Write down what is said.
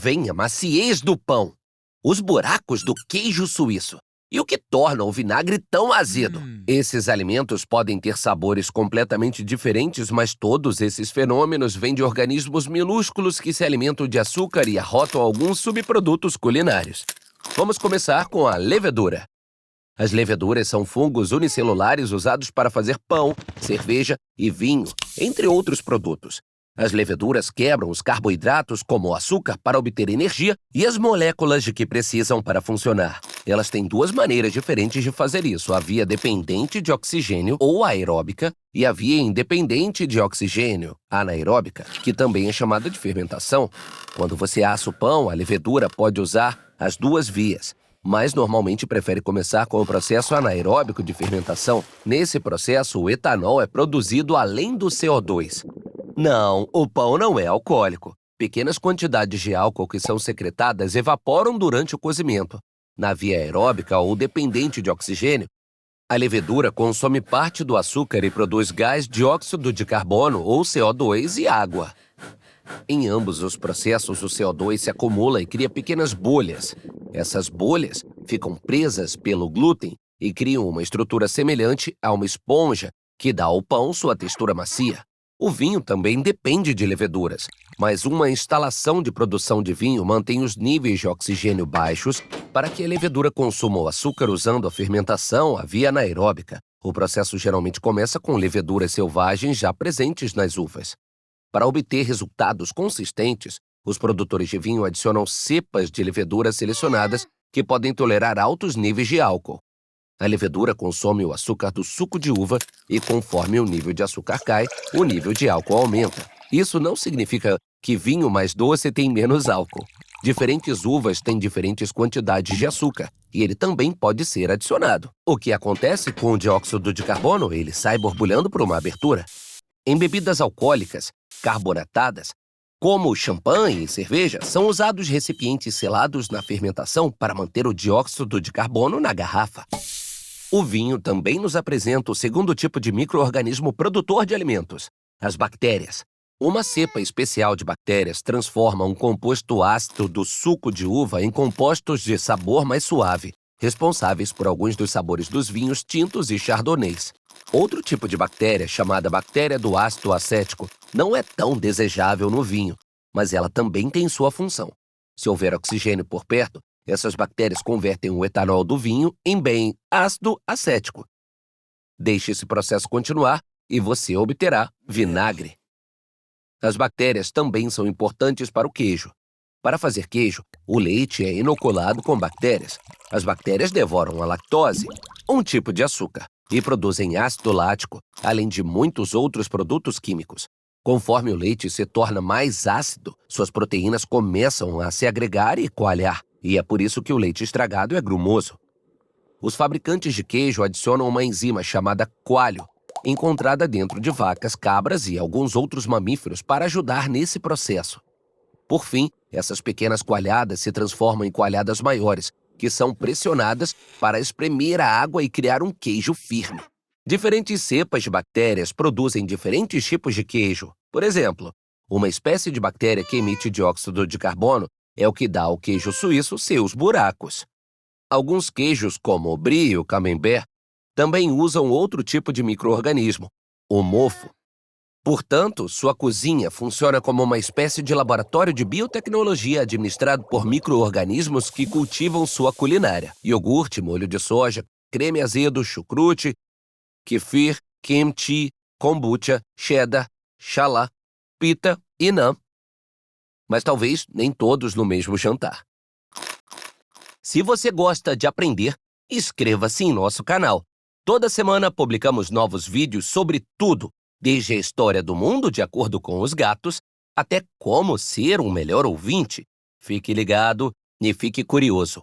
vem a maciez do pão, os buracos do queijo suíço e o que torna o vinagre tão azedo. Esses alimentos podem ter sabores completamente diferentes, mas todos esses fenômenos vêm de organismos minúsculos que se alimentam de açúcar e arrotam alguns subprodutos culinários. Vamos começar com a levedura. As leveduras são fungos unicelulares usados para fazer pão, cerveja e vinho, entre outros produtos. As leveduras quebram os carboidratos, como o açúcar, para obter energia e as moléculas de que precisam para funcionar. Elas têm duas maneiras diferentes de fazer isso: a via dependente de oxigênio, ou aeróbica, e a via independente de oxigênio, anaeróbica, que também é chamada de fermentação. Quando você assa o pão, a levedura pode usar as duas vias, mas normalmente prefere começar com o processo anaeróbico de fermentação. Nesse processo, o etanol é produzido além do CO2. Não, o pão não é alcoólico. Pequenas quantidades de álcool que são secretadas evaporam durante o cozimento. Na via aeróbica ou dependente de oxigênio, a levedura consome parte do açúcar e produz gás dióxido de carbono, ou CO2, e água. Em ambos os processos, o CO2 se acumula e cria pequenas bolhas. Essas bolhas ficam presas pelo glúten e criam uma estrutura semelhante a uma esponja que dá ao pão sua textura macia. O vinho também depende de leveduras, mas uma instalação de produção de vinho mantém os níveis de oxigênio baixos para que a levedura consuma o açúcar usando a fermentação, a via anaeróbica. O processo geralmente começa com leveduras selvagens já presentes nas uvas. Para obter resultados consistentes, os produtores de vinho adicionam cepas de levedura selecionadas que podem tolerar altos níveis de álcool. A levedura consome o açúcar do suco de uva e, conforme o nível de açúcar cai, o nível de álcool aumenta. Isso não significa que vinho mais doce tem menos álcool. Diferentes uvas têm diferentes quantidades de açúcar e ele também pode ser adicionado. O que acontece com o dióxido de carbono? Ele sai borbulhando por uma abertura. Em bebidas alcoólicas, carbonatadas, como champanhe e cerveja, são usados recipientes selados na fermentação para manter o dióxido de carbono na garrafa. O vinho também nos apresenta o segundo tipo de micro-organismo produtor de alimentos, as bactérias. Uma cepa especial de bactérias transforma um composto ácido do suco de uva em compostos de sabor mais suave, responsáveis por alguns dos sabores dos vinhos tintos e chardonnays. Outro tipo de bactéria, chamada bactéria do ácido acético, não é tão desejável no vinho, mas ela também tem sua função. Se houver oxigênio por perto, essas bactérias convertem o etanol do vinho em bem ácido acético. Deixe esse processo continuar e você obterá vinagre. As bactérias também são importantes para o queijo. Para fazer queijo, o leite é inoculado com bactérias. As bactérias devoram a lactose, um tipo de açúcar, e produzem ácido lático, além de muitos outros produtos químicos. Conforme o leite se torna mais ácido, suas proteínas começam a se agregar e coalhar, e é por isso que o leite estragado é grumoso. Os fabricantes de queijo adicionam uma enzima chamada coalho, encontrada dentro de vacas, cabras e alguns outros mamíferos para ajudar nesse processo. Por fim, essas pequenas coalhadas se transformam em coalhadas maiores, que são pressionadas para espremer a água e criar um queijo firme. Diferentes cepas de bactérias produzem diferentes tipos de queijo. Por exemplo, uma espécie de bactéria que emite dióxido de carbono é o que dá ao queijo suíço seus buracos. Alguns queijos, como o brie e o camembert, também usam outro tipo de micro-organismo, o mofo. Portanto, sua cozinha funciona como uma espécie de laboratório de biotecnologia administrado por micro-organismos que cultivam sua culinária. Iogurte, molho de soja, creme azedo, chucrute, kefir, kimchi, kombucha, cheddar, chalá, pita e naan. Mas talvez nem todos no mesmo jantar. Se você gosta de aprender, inscreva-se em nosso canal. Toda semana publicamos novos vídeos sobre tudo, desde a história do mundo de acordo com os gatos, até como ser um melhor ouvinte. Fique ligado e fique curioso.